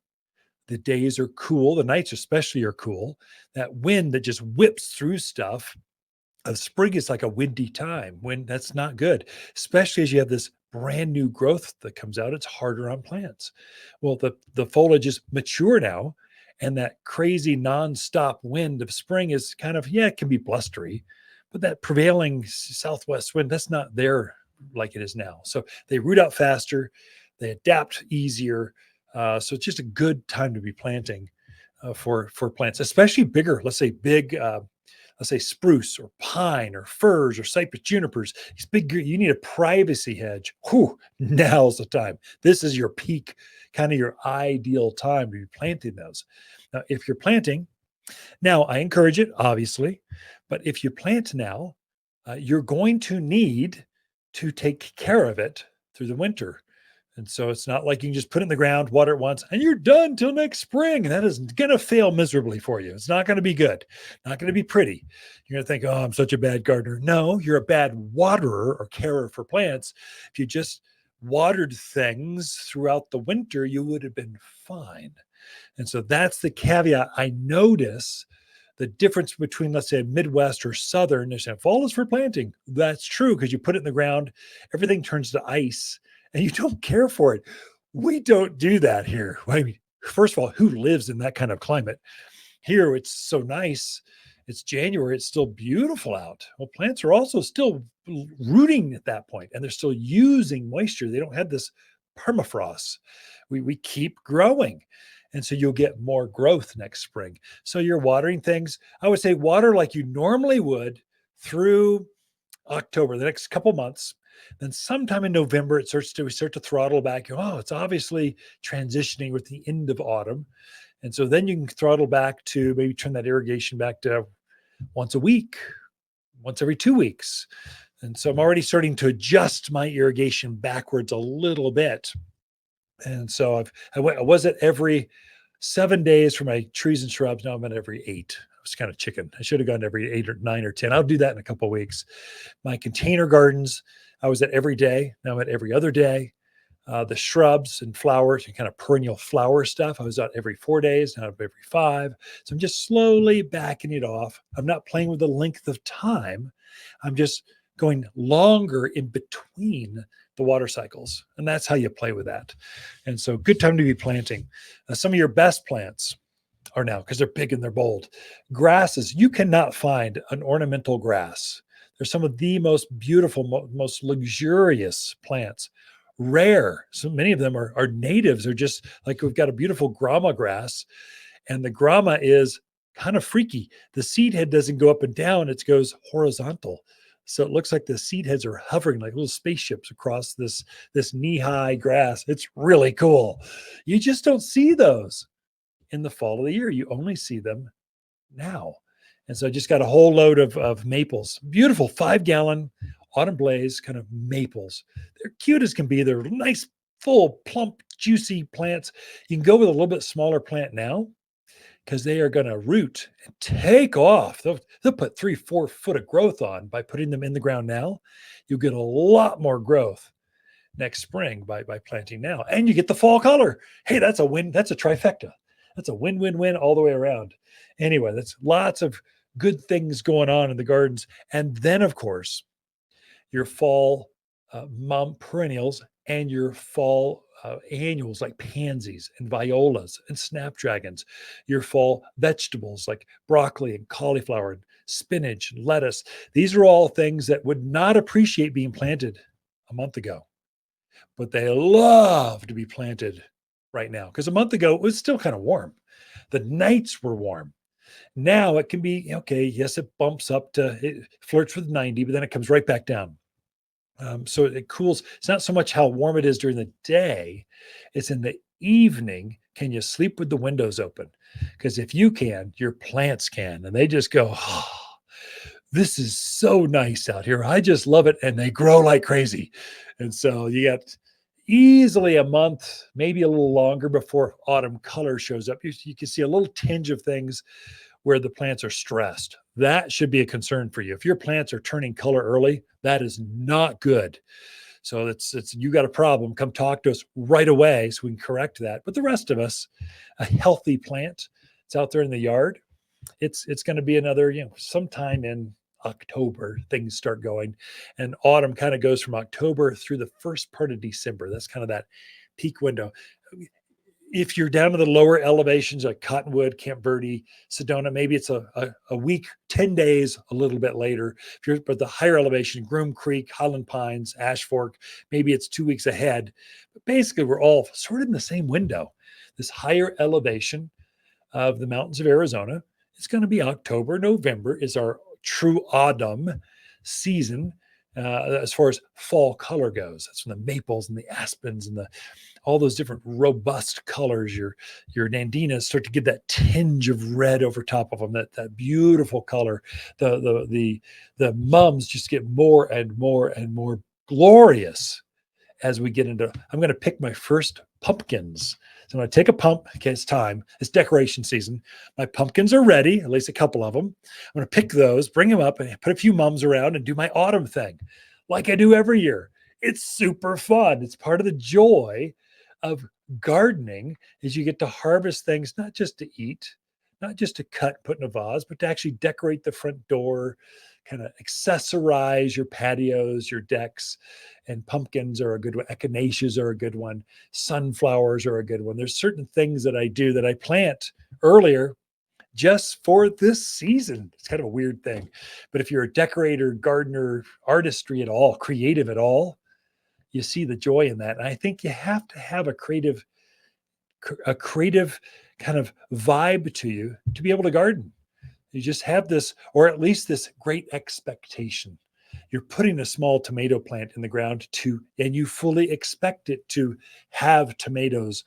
The days are cool. The nights especially are cool. That wind that just whips through stuff. Spring is like a windy time when that's not good, especially as you have this brand new growth that comes out. It's harder on plants. Well, the foliage is mature now, and that crazy nonstop wind of spring is kind of, it can be blustery, but that prevailing southwest wind, that's not there like it is now. So they root out faster, they adapt easier. So it's just a good time to be planting for plants, especially bigger, let's say big, let's say spruce or pine or firs or cypress junipers. These big, you need a privacy hedge. Now's the time. This is your peak, kind of your ideal time to be planting those. Now, if you're planting, now I encourage it, obviously, but if you plant now, you're going to need to take care of it through the winter. And so it's not like you can just put it in the ground, water it once, and you're done till next spring. That is going to fail miserably for you. It's not going to be good, not going to be pretty. You're going to think, oh, I'm such a bad gardener. No, you're a bad waterer or carer for plants. If you just watered things throughout the winter, you would have been fine. And so that's the caveat. I notice the difference between, let's say, Midwest or Southern. They're saying fall is for planting. That's true because you put it in the ground, everything turns to ice. And you don't care for it. We don't do that here. I mean, first of all, who lives in that kind of climate? Here, it's so nice It's January, it's still beautiful out. Well, plants are also still rooting at that point, and they're still using moisture. They don't have this permafrost. We keep growing. And so you'll get more growth next spring. So you're watering things, I would say water like you normally would through October, the next couple months. Then sometime in November, we start to throttle back. Oh, it's obviously transitioning with the end of autumn. And so then you can throttle back to maybe turn that irrigation back to once a week, once every 2 weeks. And so I'm already starting to adjust my irrigation backwards a little bit. And so I was at every 7 days for my trees and shrubs. Now I'm at every 8. I was kind of chicken. I should have gone every 8 or 9 or 10. I'll do that in a couple of weeks. My container gardens, I was at every day. Now I'm at every other day. The shrubs and flowers and kind of perennial flower stuff, I was out every 4 days, now I'm every 5. So I'm just slowly backing it off. I'm not playing with the length of time. I'm just going longer in between the water cycles. And that's how you play with that. And so good time to be planting. Some of your best plants are now, because they're big and they're bold. Grasses, you cannot find an ornamental grass. They're some of the most beautiful, most luxurious plants. Rare. So many of them are natives. They're just like, we've got a beautiful grama grass, and the grama is kind of freaky. The seed head doesn't go up and down, it goes horizontal. So it looks like the seed heads are hovering like little spaceships across this knee-high grass. It's really cool. You just don't see those in the fall of the year. You only see them now. And so I just got a whole load of maples, beautiful 5-gallon autumn blaze kind of maples. They're cute as can be. They're nice, full, plump, juicy plants. You can go with a little bit smaller plant now because they are going to root and take off. They'll put 3-4 foot of growth on by putting them in the ground now. You'll get a lot more growth next spring by planting now. And you get the fall color. Hey, that's a win. That's a trifecta. That's a win-win-win all the way around. Anyway, that's lots of good things going on in the gardens. And then, of course, your fall perennials and your fall annuals like pansies and violas and snapdragons, your fall vegetables like broccoli and cauliflower and spinach and lettuce. These are all things that would not appreciate being planted a month ago, but they love to be planted right now, because a month ago it was still kind of warm. The nights were warm. Now it can be, okay, yes, it bumps up it flirts with 90, but then it comes right back down. So it cools. It's not so much how warm it is during the day, it's in the evening. Can you sleep with the windows open? Because if you can, your plants can. And they just go, oh, this is so nice out here. I just love it. And they grow like crazy. And so you got easily a month, maybe a little longer before autumn color shows up. You can see a little tinge of things where the plants are stressed. That should be a concern for you. If your plants are turning color early, that is not good. So it's you got a problem, come talk to us right away so we can correct that. But the rest of us, a healthy plant, it's out there in the yard. It's going to be another, sometime in October, things start going. And autumn kind of goes from October through the first part of December. That's kind of that peak window. If you're down to the lower elevations like Cottonwood, Camp Verde, Sedona, maybe it's a week, 10 days, a little bit later. If you're but the higher elevation, Groom Creek, Highland Pines, Ash Fork, maybe it's 2 weeks ahead. But basically, we're all sort of in the same window. This higher elevation of the mountains of Arizona, it's going to be October, November is our true autumn season. As far as fall color goes, that's when the maples and the aspens and all those different robust colors, your nandinas start to get that tinge of red over top of them, that beautiful color. The mums just get more and more and more glorious as we get into. I'm going to pick my first pumpkins. So I'm going to take a pump. Okay, it's time. It's decoration season. My pumpkins are ready, at least a couple of them. I'm going to pick those, bring them up, and put a few mums around and do my autumn thing like I do every year. It's super fun. It's part of the joy of gardening is you get to harvest things, not just to eat, not just to cut, put in a vase, but to actually decorate the front door, kind of accessorize your patios, your decks. And pumpkins are a good one. Echinaceas are a good one. Sunflowers are a good one. There's certain things that I do that I plant earlier just for this season. It's kind of a weird thing. But if you're a decorator, gardener, artistry at all, creative at all, you see the joy in that. And I think you have to have a creative kind of vibe to you to be able to garden. You just have this, or at least this great expectation. You're putting a small tomato plant in the ground and you fully expect it to have tomatoes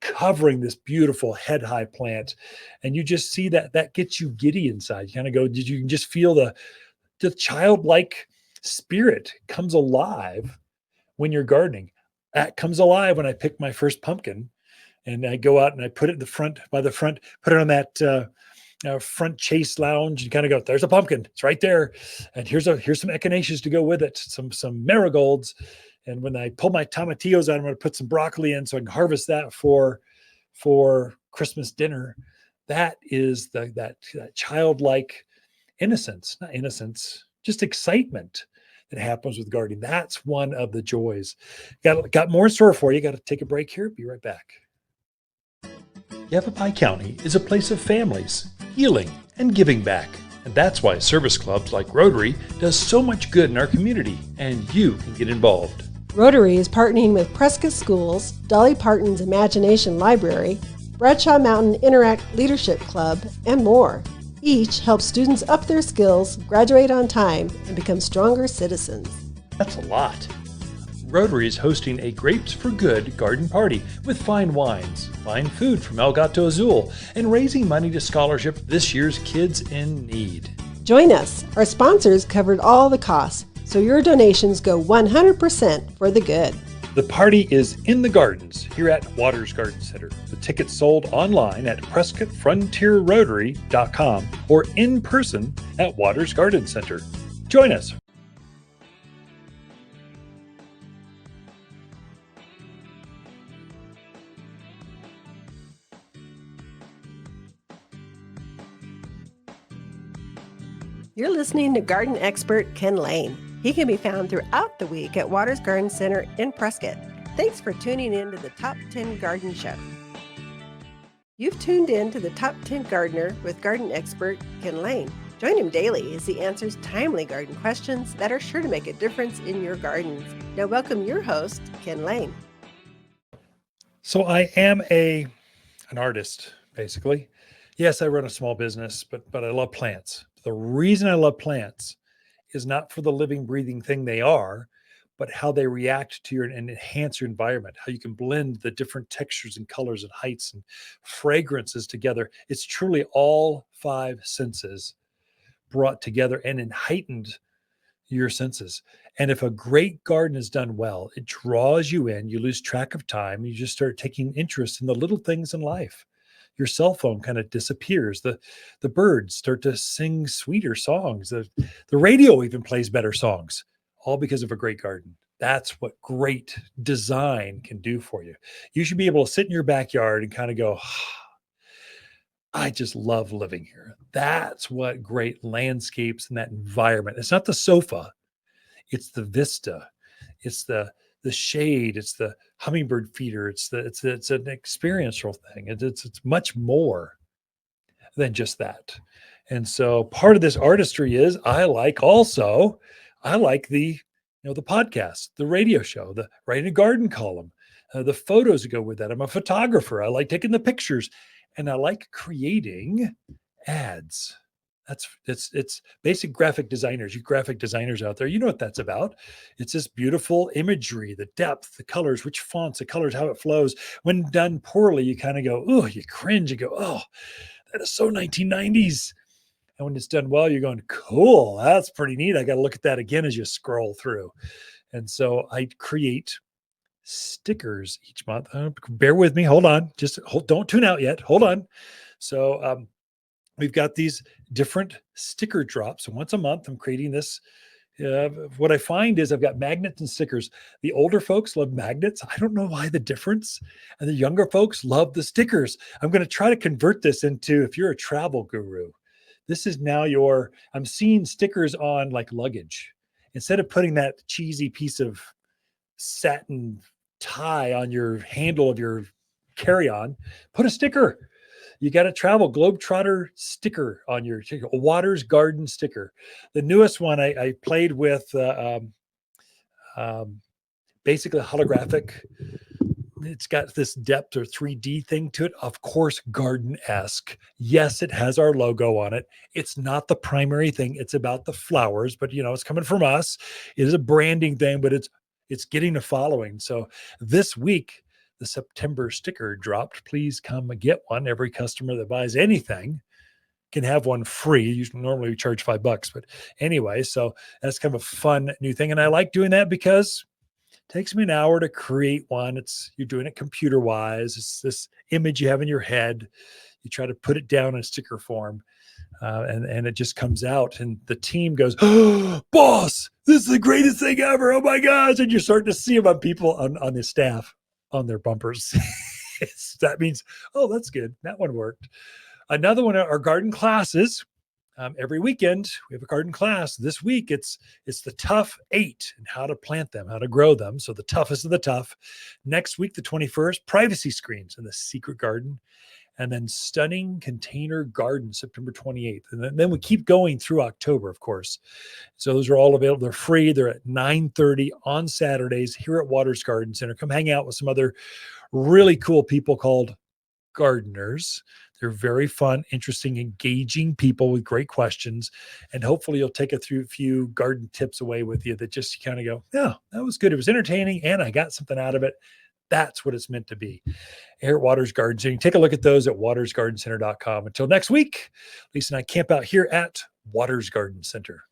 covering this beautiful head high plant. And you just see that gets you giddy inside. You kind of go, you can just feel the childlike spirit comes alive when you're gardening. That comes alive when I pick my first pumpkin and I go out and I put it in the front, put it on that front chase lounge and kind of go, there's a pumpkin. It's right there. And here's some echinaceas to go with it, some marigolds. And when I pull my tomatillos out, I'm going to put some broccoli in so I can harvest that for Christmas dinner. That is that childlike innocence, not innocence, just excitement that happens with gardening. That's one of the joys. Got more in store for you. Got to take a break here. Be right back. Yavapai County is a place of families, healing, and giving back. And that's why service clubs like Rotary does so much good in our community, and you can get involved. Rotary is partnering with Prescott Schools, Dolly Parton's Imagination Library, Bradshaw Mountain Interact Leadership Club, and more. Each helps students up their skills, graduate on time, and become stronger citizens. That's a lot. Rotary is hosting a Grapes for Good garden party with fine wines, fine food from El Gato Azul, and raising money to scholarship this year's Kids in Need. Join us. Our sponsors covered all the costs, so your donations go 100% for the good. The party is in the gardens here at Waters Garden Center. The tickets sold online at PrescottFrontierRotary.com or in person at Waters Garden Center. Join us. You're listening to garden expert Ken Lain. He can be found throughout the week at Waters Garden Center in Prescott. Thanks for tuning in to the Top 10 Garden Show. You've tuned in to the Top 10 Gardener with garden expert Ken Lain. Join him daily as he answers timely garden questions that are sure to make a difference in your gardens. Now welcome your host, Ken Lain. So I am an artist, basically. Yes, I run a small business, but I love plants. The reason I love plants is not for the living, breathing thing they are, but how they react to and enhance your environment, how you can blend the different textures and colors and heights and fragrances together. It's truly all five senses brought together and heightened your senses. And if a great garden is done well, it draws you in, you lose track of time, you just start taking interest in the little things in life. Your cell phone kind of disappears. The birds start to sing sweeter songs. The radio even plays better songs, all because of a great garden. That's what great design can do for you. You should be able to sit in your backyard and kind of go, I just love living here. That's what great landscapes and that environment. It's not the sofa. It's the vista. It's the shade. It's the hummingbird feeder. It's an experiential thing. It's much more than just that. And so part of this artistry is I like the podcast, the radio show, the writing a garden column, the photos that go with that. I'm a photographer. I like taking the pictures, and I like creating ads. It's basic graphic designers. You graphic designers out there, you know what that's about. It's this beautiful imagery, the depth, the colors, which fonts, the colors, how it flows. When done poorly, you kind of go, oh, you cringe. You go, oh, that is so 1990s. And when it's done well, you're going, cool, that's pretty neat. I got to look at that again as you scroll through. And so I create stickers each month. Bear with me. Hold on. Don't tune out yet. Hold on. So we've got these different sticker drops. And once a month, I'm creating this. What I find is I've got magnets and stickers. The older folks love magnets. I don't know why the difference. And the younger folks love the stickers. I'm going to try to convert this into, if you're a travel guru, this is now I'm seeing stickers on like luggage. Instead of putting that cheesy piece of satin tie on your handle of your carry-on, put a sticker. you got a travel Globetrotter sticker on your Waters Garden sticker. The newest one I played with basically holographic. It's got this depth or 3D thing to it. Of course, garden-esque. Yes, it has our logo on it. It's not the primary thing. It's about the flowers, but it's coming from us. It is a branding thing, but it's getting a following. So this week, the September sticker dropped. Please come and get one. Every customer that buys anything can have one free. Normally we charge $5, but anyway, so that's kind of a fun new thing. And I like doing that because it takes me an hour to create one. You're doing it computer wise. It's this image you have in your head. You try to put it down in sticker form. And it just comes out, and the team goes, "Oh, boss, this is the greatest thing ever. Oh my gosh." And you're starting to see them on people on the staff on their bumpers. That means, oh, that's good. That one worked. Another one are garden classes. Every weekend we have a garden class. This week it's the tough 8 and how to plant them, how to grow them. So the toughest of the tough. Next week, the 21st, privacy screens in the secret garden. And then stunning container garden, September 28th. And then we keep going through October, of course. So those are all available. They're free. They're at 9:30 on Saturdays here at Waters Garden Center. Come hang out with some other really cool people called gardeners. They're very fun, interesting, engaging people with great questions. And hopefully you'll take a few garden tips away with you that just kind of go, yeah, that was good. It was entertaining and I got something out of it. That's what it's meant to be. Here at Waters Garden Center. You can take a look at those at watersgardencenter.com. Until next week, Lisa and I camp out here at Waters Garden Center.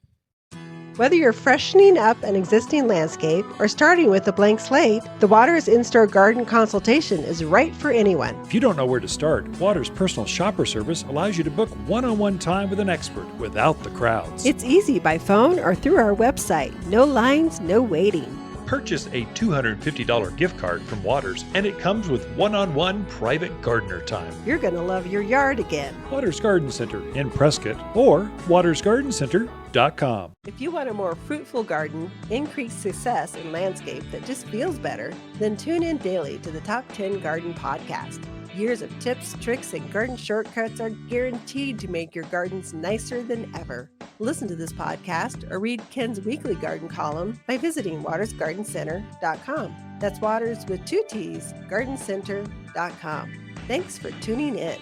Whether you're freshening up an existing landscape or starting with a blank slate, the Waters In-Store Garden Consultation is right for anyone. If you don't know where to start, Waters Personal Shopper Service allows you to book one-on-one time with an expert without the crowds. It's easy by phone or through our website. No lines, no waiting. Purchase a $250 gift card from Waters, and it comes with one-on-one private gardener time. You're going to love your yard again. Waters Garden Center in Prescott or watersgardencenter.com. If you want a more fruitful garden, increased success in landscape that just feels better, then tune in daily to the Top 10 Garden Podcast. Years of tips, tricks, and garden shortcuts are guaranteed to make your gardens nicer than ever. Listen to this podcast or read Ken's weekly garden column by visiting watersgardencenter.com. That's Waters with 2 T's, gardencenter.com. Thanks for tuning in.